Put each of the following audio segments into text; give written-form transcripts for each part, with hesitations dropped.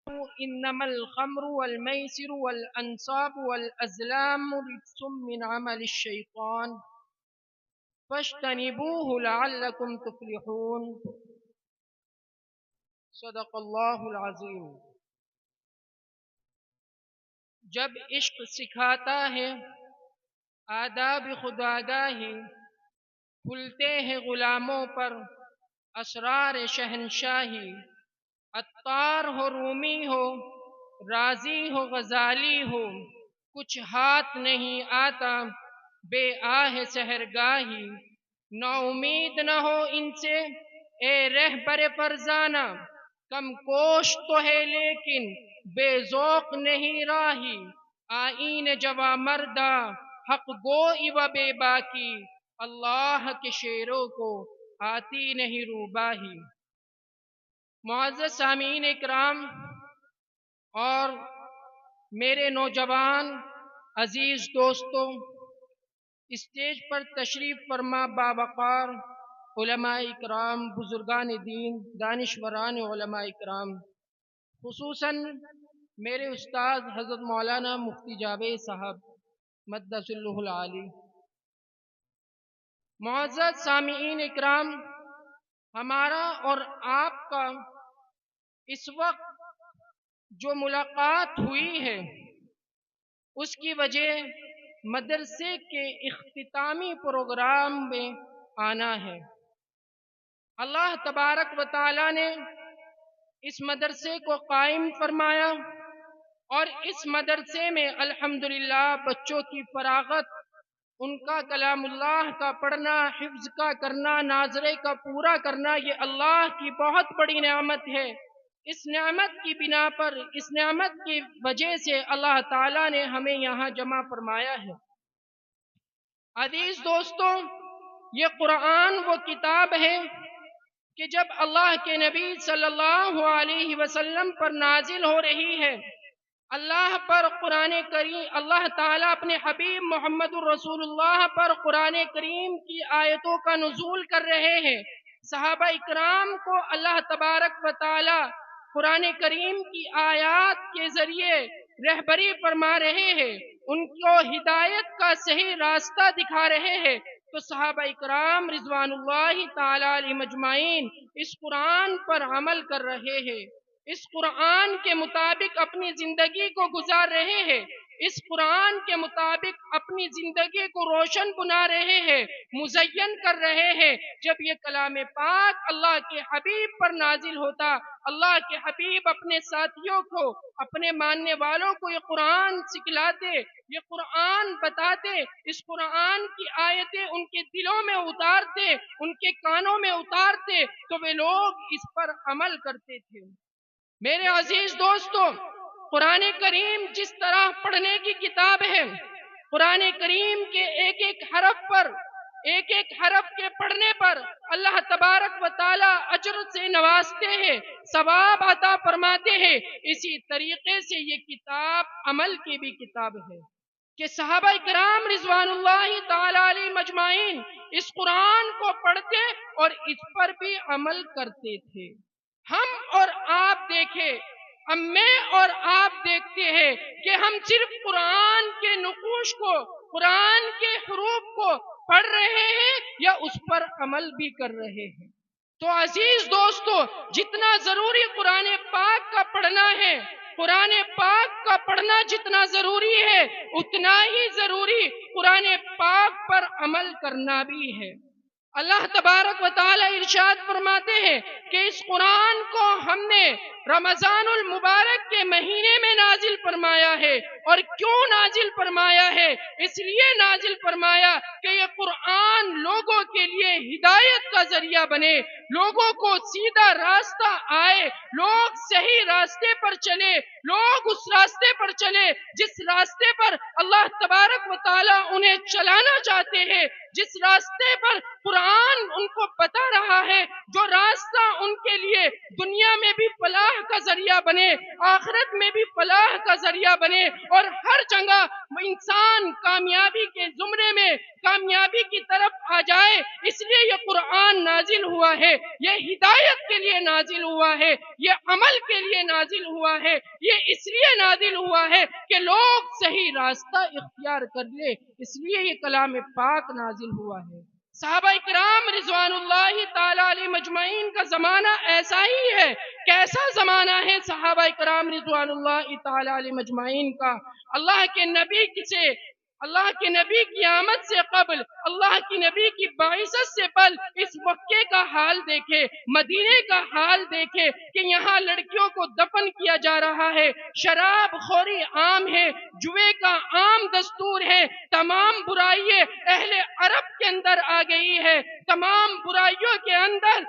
إنما الخمر والميسر والأنصاب والأزلام رجس من عمل الشيطان فاجتنبوه لعلكم تفلحون صدق اللہ العظیم۔ جب عشق سکھاتا ہے آداب خداگاہی، کھلتے ہیں غلاموں پر اسرار شہنشاہی، عطار ہو رومی ہو رازی ہو غزالی ہو، کچھ ہاتھ نہیں آتا بے آہ سحرگاہی، نا امید نہ ہو ان سے اے رہبر فرزانہ، کم کوش تو ہے لیکن بے ذوق نہیں راہی، آئین جواں مردہ حق گوئی و بے باکی، اللہ کے شیروں کو آتی نہیں روباہی۔ معزز سامعین اکرام اور میرے نوجوان عزیز دوستوں، اسٹیج پر تشریف فرما باوقار علماء اکرام، بزرگان دین، دانشوران علماء اکرام، خصوصاً میرے استاد حضرت مولانا مفتی جاوید صاحب مدث اللہ العالی، معزز سامعین اکرام، ہمارا اور آپ کا اس وقت جو ملاقات ہوئی ہے اس کی وجہ مدرسے کے اختتامی پروگرام میں آنا ہے۔ اللہ تبارک و تعالی نے اس مدرسے کو قائم فرمایا اور اس مدرسے میں الحمدللہ بچوں کی فراغت، ان کا کلام اللہ کا پڑھنا، حفظ کا کرنا، ناظرے کا پورا کرنا، یہ اللہ کی بہت بڑی نعمت ہے۔ اس نعمت کی بنا پر، اس نعمت کی وجہ سے اللہ تعالیٰ نے ہمیں یہاں جمع فرمایا ہے۔ عزیز دوستوں، یہ قرآن وہ کتاب ہے کہ جب اللہ کے نبی صلی اللہ علیہ وسلم پر نازل ہو رہی ہے، اللہ پر قرآن کریم، اللہ تعالیٰ اپنے حبیب محمد الرسول اللہ پر قرآن کریم کی آیتوں کا نزول کر رہے ہیں، صحابہ اکرام کو اللہ تبارک و تعالیٰ قرآن کریم کی آیات کے ذریعے رہبری فرما رہے ہیں، ان کو ہدایت کا صحیح راستہ دکھا رہے ہیں، تو صحابہ اکرام رضوان اللہ تعالی علیہم اجمعین اس قرآن پر عمل کر رہے ہیں، اس قرآن کے مطابق اپنی زندگی کو گزار رہے ہیں، اس قرآن کے مطابق اپنی زندگی کو روشن بنا رہے ہیں، مزین کر رہے ہیں۔ جب یہ کلام پاک اللہ کے حبیب پر نازل ہوتا، اللہ کے حبیب اپنے ساتھیوں کو، اپنے ماننے والوں کو یہ قرآن سکھلاتے، یہ قرآن بتاتے، اس قرآن کی آیتیں ان کے دلوں میں اتارتے، ان کے کانوں میں اتارتے، تو وہ لوگ اس پر عمل کرتے تھے۔ میرے عزیز دوستوں، قرآن کریم جس طرح پڑھنے کی کتاب ہے، قرآن کریم کے ایک ایک حرف پر، ایک ایک حرف کے پڑھنے پر اللہ تبارک و تعالی اجر سے نوازتے ہیں، ثواب عطا فرماتے ہیں۔ اسی طریقے سے یہ کتاب عمل کی بھی کتاب ہے کہ صحابہ کرام رضوان اللہ تعالی علیہم اجمعین اس قرآن کو پڑھتے اور اس پر بھی عمل کرتے تھے۔ ہم اور آپ دیکھیں، اب میں اور آپ دیکھتے ہیں کہ ہم صرف قرآن کے نقوش کو، قرآن کے حروف کو پڑھ رہے ہیں یا اس پر عمل بھی کر رہے ہیں۔ تو عزیز دوستو، جتنا ضروری قرآن پاک کا پڑھنا ہے، قرآن پاک کا پڑھنا جتنا ضروری ہے، اتنا ہی ضروری قرآن پاک پر عمل کرنا بھی ہے۔ اللہ تبارک و تعالی ارشاد فرماتے ہیں کہ اس قرآن کو ہم نے رمضان المبارک کے مہینے میں نازل فرمایا ہے، اور کیوں نازل فرمایا ہے؟ اس لیے نازل فرمایا کہ یہ قرآن لوگوں کے لیے ہدایت کا ذریعہ بنے، لوگوں کو سیدھا راستہ آئے، لوگ صحیح راستے پر چلے، لوگ اس راستے پر چلے جس راستے پر اللہ تبارک و تعالی انہیں چلانا چاہتے ہیں، جس راستے پر قرآن قرآن ان کو بتا رہا ہے جو راستہ ان کے لیے دنیا میں بھی فلاح کا ذریعہ بنے، آخرت میں بھی فلاح کا ذریعہ بنے، اور ہر جگہ انسان کامیابی کے زمرے میں کامیابی کی طرف آ جائے۔ اس لیے یہ قرآن نازل ہوا ہے، یہ ہدایت کے لیے نازل ہوا ہے، یہ عمل کے لیے نازل ہوا ہے، یہ اس لیے نازل ہوا ہے کہ لوگ صحیح راستہ اختیار کر لے، اس لیے یہ کلام پاک نازل ہوا ہے۔ صحابہ کرام رضوان اللہ تعالی علیہ مجمعین کا زمانہ ایسا ہی ہے۔ کیسا زمانہ ہے صحابہ کرام رضوان اللہ تعالی علیہ مجمعین کا؟ اللہ کے نبی کی آمد سے قبل، اللہ کی نبی کی بعثت سے پہلے اس مکے کا حال دیکھے، مدینے کا حال دیکھے کہ یہاں لڑکیوں کو دفن کیا جا رہا ہے، شراب خوری عام ہے، جوے کا عام دستور ہے، تمام برائیاں اہل عرب کے اندر آ گئی ہے، تمام برائیوں کے اندر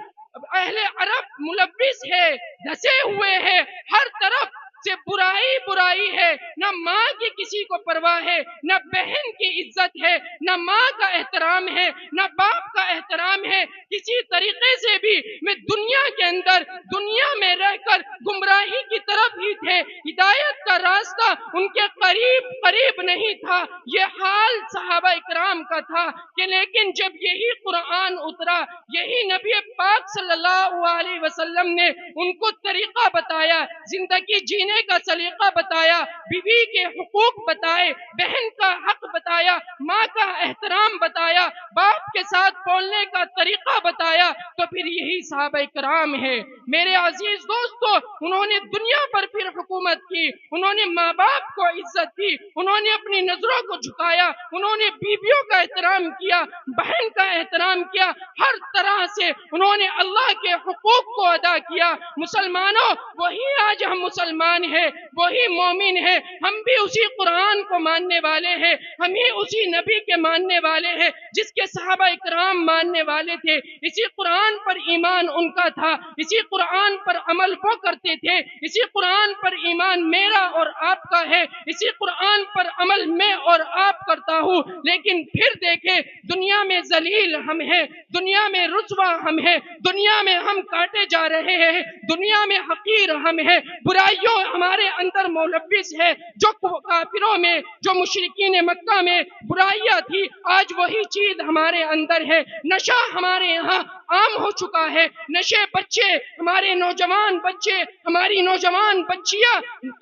اہل عرب ملوث ہے، دھسے ہوئے ہیں، ہر طرف سے برائی ہے، نہ ماں کی کسی کو پرواہ ہے، نہ بہن کی عزت ہے، نہ ماں کا احترام ہے، نہ باپ کا احترام ہے، کسی طریقے سے بھی میں دنیا کے اندر دنیا میں رہ کر گمراہی کی طرف ہی تھے، ہدایت کا راستہ ان کے قریب نہیں تھا۔ یہ حال صحابہ اکرام کا تھا کہ لیکن جب یہی قرآن اترا، یہی نبی پاک صلی اللہ علیہ وسلم نے ان کو طریقہ بتایا، زندگی جینے کا سلیقہ بتایا، بیوی کے حقوق بتائے، بہن کا حق بتایا، ماں کا احترام بتایا، باپ کے ساتھ بولنے کا طریقہ بتایا، تو پھر یہی صحابہ کرام ہے۔ میرے عزیز دوستو، انہوں نے دنیا پر پھر حکومت کی، انہوں نے ماں باپ کو عزت دی، انہوں نے اپنی نظروں کو جھکایا، انہوں نے بیویوں کا احترام کیا، بہن کا احترام کیا، ہر طرح سے انہوں نے اللہ کے حقوق کو ادا کیا۔ مسلمانوں، وہی آج ہم مسلمان ہیں، وہی مومن ہیں، ہم بھی اسی قرآن کو ماننے والے ہیں، ہم ہی اسی نبی کے ماننے والے ہیں جس کے صحابہ اکرام ماننے والے تھے، اسی قرآن پر ایمان ان کا تھا، اسی قرآن پر عمل وہ کرتے تھے، اسی قرآن پر ایمان میرا اور آپ کا ہے، اسی قرآن پر عمل میں اور آپ کرتا ہوں۔ لیکن پھر دیکھیں، دنیا میں ذلیل ہم ہیں، دنیا میں رسوا ہم ہیں، دنیا میں ہم کاٹے جا رہے ہیں، دنیا میں حقیر ہم ہیں، برائیوں ہمارے اندر ملوث ہے۔ جو کافروں میں، جو مشرکین مکہ میں برائیاں تھی، آج وہی چیز ہمارے اندر ہے۔ نشہ ہمارے یہاں عام ہو چکا ہے، نشے بچے، ہمارے نوجوان بچے، ہماری نوجوان بچیاں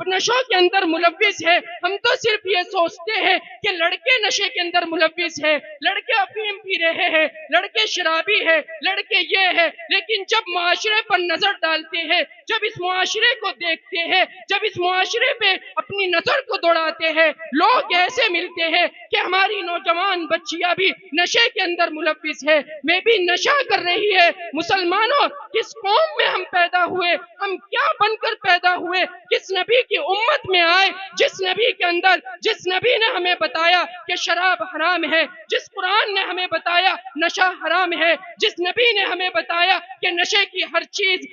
نشوں کے اندر ملوث ہے۔ ہم تو صرف یہ سوچتے ہیں کہ لڑکے نشے کے اندر ملوث ہے، لڑکے افیم پی رہے ہیں، لڑکے شرابی ہے، لڑکے یہ ہے، لیکن جب معاشرے پر نظر ڈالتے ہیں، جب اس معاشرے کو دیکھتے ہیں، جب اس معاشرے پہ اپنی نظر کو دوڑاتے ہیں، لوگ ایسے ملتے ہیں کہ ہماری نوجوان بچیاں بھی نشے کے اندر ملوث ہے، میں بھی نشہ کر رہی ہے۔ مسلمانوں، کس قوم میں ہم پیدا ہوئے، ہم کیا بن کر پیدا ہوئے، کس نبی کی امت میں آئے، جس نبی کے اندر، جس نبی نے ہمیں بتایا کہ شراب حرام ہے، جس قرآن نے ہمیں بتایا نشہ حرام ہے، جس نبی نے ہمیں بتایا کہ نشے کی ہر چیز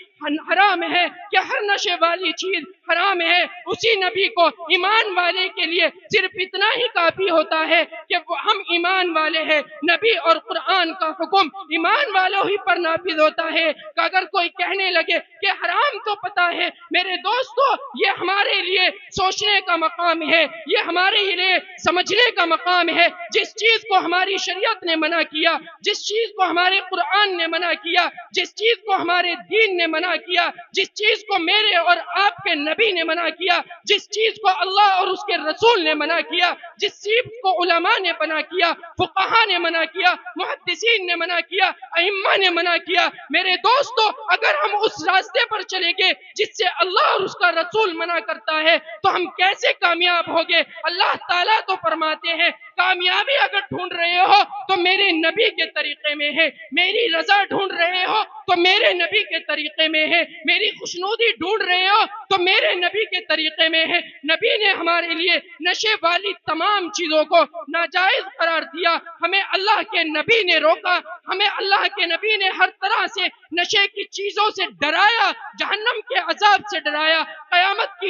حرام ہے، کہ ہر نشے والی چیز حرام ہے، اسی نبی کو ایمان والے کے لیے صرف اتنا ہی کافی ہوتا ہے کہ ہم ایمان والے ہیں، نبی اور قرآن کا حکم ایمان والوں ہی پر نافذ ہوتا ہے۔ کہ اگر کوئی کہنے لگے کہ حرام تو پتا ہے، میرے دوستو، یہ ہمارے لیے سوچنے کا مقام ہے، یہ ہمارے لیے سمجھنے کا مقام ہے۔ جس چیز کو ہماری شریعت نے منع کیا، جس چیز کو ہمارے قرآن نے منع کیا، جس چیز کو ہمارے دین نے منع کیا، جس چیز کو میرے اور آپ کے نبی نے منع کیا، جس چیز کو اللہ اور اس کے رسول نے منع کیا، جس چیز کو علماء نے منع کیا، فقہاء نے منع کیا، محدثین نے منع کیا، ائمہ نے منع کیا، میرے دوستو، اگر ہم اس راستے پر چلیں گے جس سے اللہ اور اس کا رسول منع کرتا ہے تو ہم کیسے کامیاب ہوگے؟ اللہ تعالیٰ تو فرماتے ہیں، کامیابی اگر ڈھونڈ رہے ہو تو میرے نبی کے طریقے میں ہے، میری رضا ڈھونڈ رہے ہو تو میرے نبی کے طریقے میں ہے، میری خوشنودی ڈھونڈ رہے ہو تو میرے نبی کے طریقے میں ہے۔ نبی نے ہمارے لیے نشے والی تمام چیزوں کو ناجائز قرار دیا، ہمیں اللہ کے نبی نے روکا، ہمیں اللہ کے نبی نے ہر طرح سے نشے کی چیزوں سے ڈرایا، جہنم کے عذاب سے ڈرایا، قیامت کی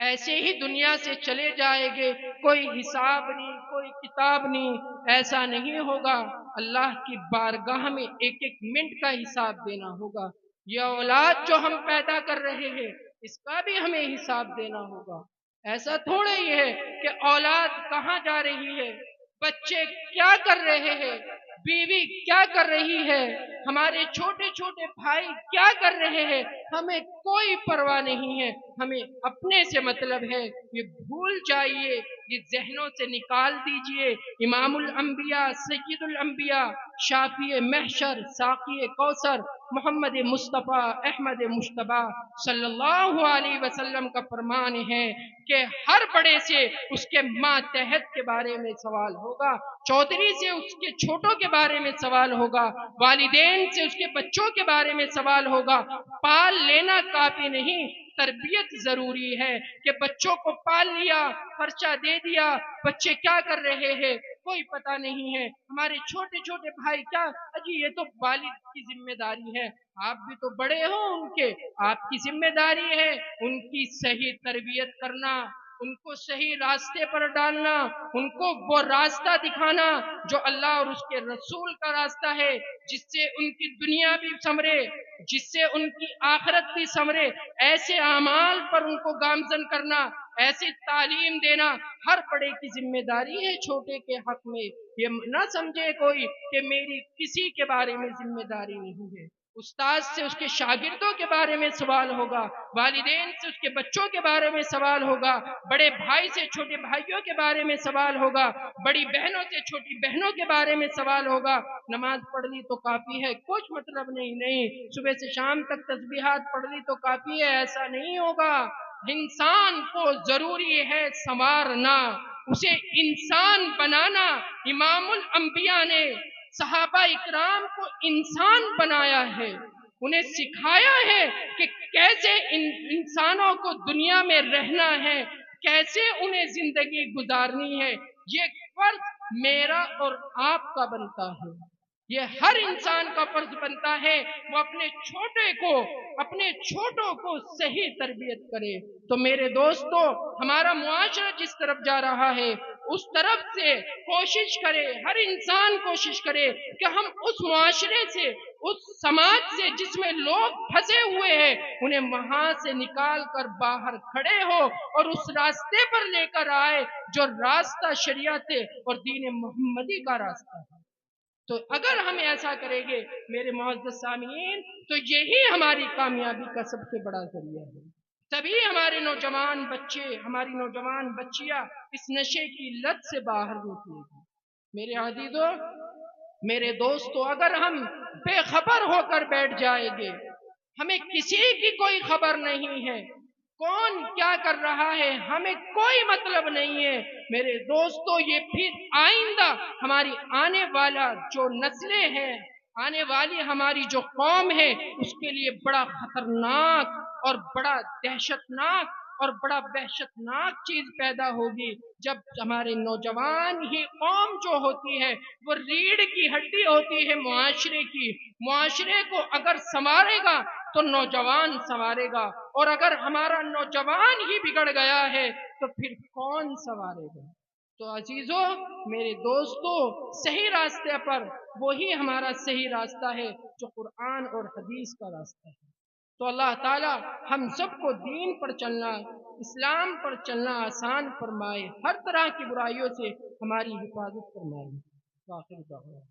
ایسے ہی دنیا سے چلے جائیں گے، کوئی حساب نہیں، کوئی کتاب نہیں، ایسا نہیں ہوگا۔ اللہ کی بارگاہ میں ایک ایک منٹ کا حساب دینا ہوگا۔ یہ اولاد جو ہم پیدا کر رہے ہیں اس کا بھی ہمیں حساب دینا ہوگا۔ ایسا تھوڑا ہی ہے کہ اولاد کہاں جا رہی ہے، بچے کیا کر رہے ہیں، بیوی کیا کر رہی ہے، ہمارے چھوٹے چھوٹے بھائی کیا کر رہے ہیں، ہمیں کوئی پرواہ نہیں ہے۔ ہمیں اپنے سے مطلب ہے، یہ بھول جائیے، یہ ذہنوں سے نکال دیجئے۔ امام الانبیاء، سید الانبیاء، شافی محشر، ساقی کوثر، محمد مصطفیٰ احمد مشتبہ صلی اللہ علیہ وسلم کا فرمان ہے کہ ہر بڑے سے اس کے ماتحت کے بارے میں سوال ہوگا، چودھری سے اس کے چھوٹوں کے بارے میں سوال ہوگا، والدین سے اس کے بچوں کے بارے میں سوال ہوگا۔ پال لینا کافی نہیں، تربیت ضروری ہے کہ بچوں کو پال لیا، خرچہ دے دیا، بچے کیا کر رہے ہیں کوئی پتہ نہیں ہے، ہمارے چھوٹے چھوٹے بھائی کیا، اجی یہ تو والد کی ذمہ داری ہے، آپ بھی تو بڑے ہو ان کے، آپ کی ذمہ داری ہے ان کی صحیح تربیت کرنا، ان کو صحیح راستے پر ڈالنا، ان کو وہ راستہ دکھانا جو اللہ اور اس کے رسول کا راستہ ہے، جس سے ان کی دنیا بھی سنورے، جس سے ان کی آخرت بھی سنورے۔ ایسے اعمال پر ان کو گامزن کرنا، ایسی تعلیم دینا ہر بڑے کی ذمہ داری ہے چھوٹے کے حق میں۔ یہ نہ سمجھے کوئی کہ میری کسی کے بارے میں ذمہ داری نہیں ہے۔ استاد سے اس کے شاگردوں کے بارے میں سوال ہوگا، والدین سے اس کے بچوں کے بارے میں سوال ہوگا، بڑے بھائی سے چھوٹے بھائیوں کے بارے میں سوال ہوگا، بڑی بہنوں سے چھوٹی بہنوں کے بارے میں سوال ہوگا۔ نماز پڑھ لی تو کافی ہے، کچھ مطلب نہیں، صبح سے شام تک تسبیحات پڑھ لی تو کافی ہے، ایسا نہیں ہوگا۔ انسان کو ضروری ہے سنوارنا، اسے انسان بنانا۔ امام الانبیاء نے صحابہ اکرام کو انسان بنایا ہے، انہیں سکھایا ہے کہ کیسے انسانوں کو دنیا میں رہنا ہے، کیسے انہیں زندگی گزارنی ہے۔ یہ فرض میرا اور آپ کا بنتا ہے، یہ ہر انسان کا فرض بنتا ہے وہ اپنے چھوٹوں کو صحیح تربیت کرے۔ تو میرے دوستو، ہمارا معاشرہ جس طرف جا رہا ہے اس طرف سے کوشش کرے، ہر انسان کوشش کرے کہ ہم اس معاشرے سے، اس سماج سے جس میں لوگ پھنسے ہوئے ہیں انہیں وہاں سے نکال کر باہر کھڑے ہو اور اس راستے پر لے کر آئے جو راستہ شریعت اور دین محمدی کا راستہ ہے۔ تو اگر ہم ایسا کریں گے میرے معزز سامعین تو یہی ہماری کامیابی کا سب سے بڑا ذریعہ ہے۔ تبھی ہمارے نوجوان بچے، ہماری نوجوان بچیاں اس نشے کی لت سے باہر نکلیں گی۔ میرے عزیزو، میرے دوستو، اگر ہم بے خبر ہو کر بیٹھ جائیں گے، ہمیں کسی کی کوئی خبر نہیں ہے، کون کیا کر رہا ہے ہمیں کوئی مطلب نہیں ہے، میرے دوستو، یہ پھر آئندہ ہماری آنے والا جو نسلیں ہیں، آنے والی ہماری جو قوم ہے اس کے لیے بڑا خطرناک اور بڑا دہشتناک اور بڑا وحشتناک چیز پیدا ہوگی جب ہمارے نوجوان ہی قوم جو ہوتی ہے وہ ریڑھ کی ہڈی ہوتی ہے معاشرے کی، معاشرے کو اگر سنوارے گا تو نوجوان سنوارے گا، اور اگر ہمارا نوجوان ہی بگڑ گیا ہے تو پھر کون سنوارے گا؟ تو عزیزو، میرے دوستو، صحیح راستے پر وہی ہمارا صحیح راستہ ہے جو قرآن اور حدیث کا راستہ ہے۔ تو اللہ تعالی ہم سب کو دین پر چلنا، اسلام پر چلنا آسان فرمائے، ہر طرح کی برائیوں سے ہماری حفاظت فرمائے۔ آخر دعوانا